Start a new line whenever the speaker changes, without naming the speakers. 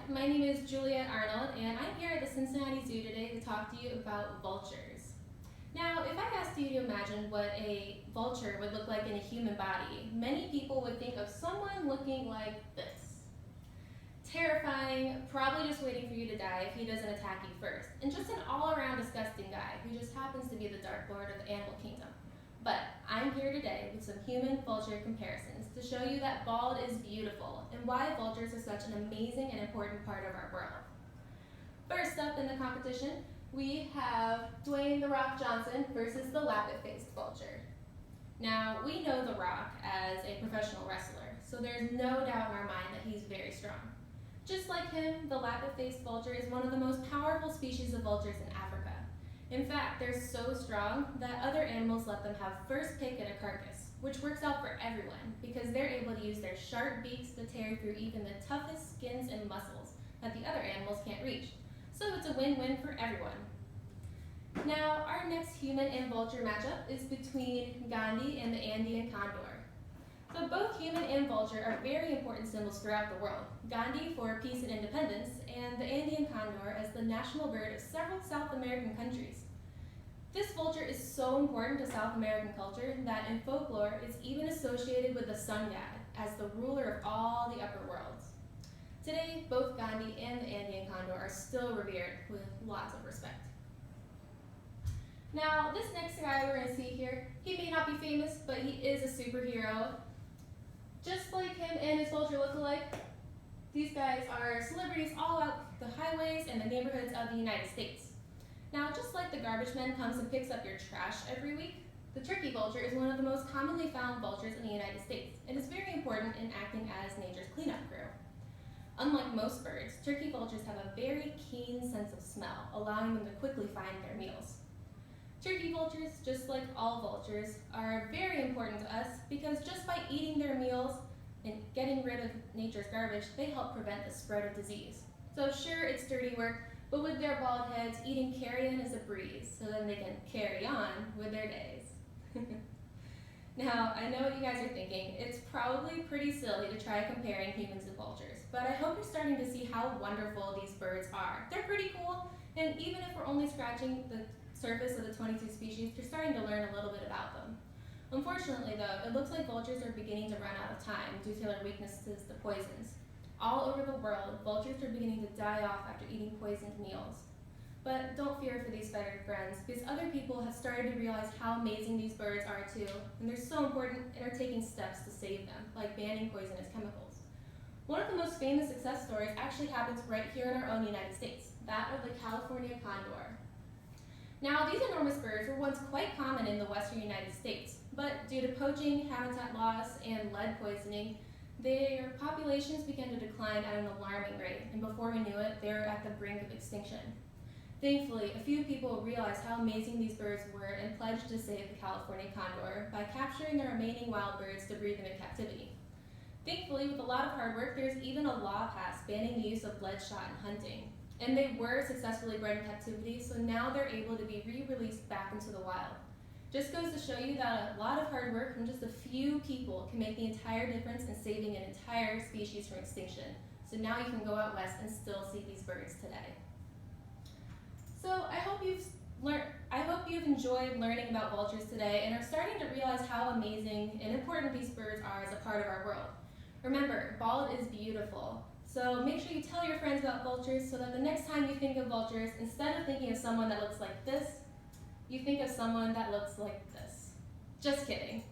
my name is Juliet Arnold, and I'm here at the Cincinnati Zoo today to talk to you about vultures. Now, if I asked you to imagine what a vulture would look like in a human body, many people would think of someone looking like this. Terrifying, probably just waiting for you to die if he doesn't attack you first, and just an all-around disgusting guy who just happens to be the Dark Lord of the animal kingdom. But I'm here today with some human-vulture comparisons to show you that bald is beautiful and why vultures are such an amazing and important part of our world. First up in the competition, we have Dwayne "The Rock" Johnson versus the lappet-faced vulture. Now, we know The Rock as a professional wrestler, so there's no doubt in our mind that he's very strong. Just like him, the lappet-faced vulture is one of the most powerful species of vultures in Africa. In fact, they're so strong that other animals let them have first pick at a carcass, which works out for everyone because they're able to use their sharp beaks to tear through even the toughest skins and muscles that the other animals can't reach. So it's a win-win for everyone. Now, our next human and vulture matchup is between Gandhi and the Andean condor. So both human and vulture are very important symbols throughout the world. Gandhi for peace and independence, and the Andean condor as the national bird of several South American countries. This vulture is so important to South American culture that in folklore it's even associated with the sun god as the ruler of all the upper worlds. Today, both Gandhi and the Andean condor are still revered with lots of respect. Now, this next guy we're going to see here, he may not be famous, but he is a superhero. Just like him and his vulture look-alike, these guys are celebrities all out the highways and the neighborhoods of the United States. Now, just like the garbage man comes and picks up your trash every week, the turkey vulture is one of the most commonly found vultures in the United States and is very important in acting as nature's cleanup crew. Unlike most birds, turkey vultures have a very keen sense of smell, allowing them to quickly find their meals. Turkey vultures, just like all vultures, are very important to us because just by eating their meals and getting rid of nature's garbage, they help prevent the spread of disease. So sure, it's dirty work, but with their bald heads, eating carrion is a breeze, so then they can carry on with their days. Now, I know what you guys are thinking. It's probably pretty silly to try comparing humans and vultures, but I hope you're starting to see how wonderful these birds are. They're pretty cool, and even if we're only scratching the surface of the 22 species, you're starting to learn a little bit about them. Unfortunately, though, it looks like vultures are beginning to run out of time due to their weaknesses to poisons. All over the world, vultures are beginning to die off after eating poisoned meals. But don't fear for these feathered friends, because other people have started to realize how amazing these birds are too, and they're so important and are taking steps to save them, like banning poisonous chemicals. One of the most famous success stories actually happens right here in our own United States, that of the California condor. Now, these enormous birds were once quite common in the western United States, but due to poaching, habitat loss, and lead poisoning, their populations began to decline at an alarming rate, and before we knew it, they were at the brink of extinction. Thankfully, a few people realized how amazing these birds were and pledged to save the California condor by capturing the remaining wild birds to breed them in captivity. Thankfully, with a lot of hard work, there's even a law passed banning the use of bloodshot in hunting. And they were successfully bred in captivity, so now they're able to be re-released back into the wild. Just goes to show you that a lot of hard work from just a few people can make the entire difference in saving an entire species from extinction. So now you can go out west and still see these birds today. So I hope you've enjoyed learning about vultures today and are starting to realize how amazing and important these birds are as a part of our world. Remember, bald is beautiful. So make sure you tell your friends about vultures so that the next time you think of vultures, instead of thinking of someone that looks like this, you think of someone that looks like this. Just kidding.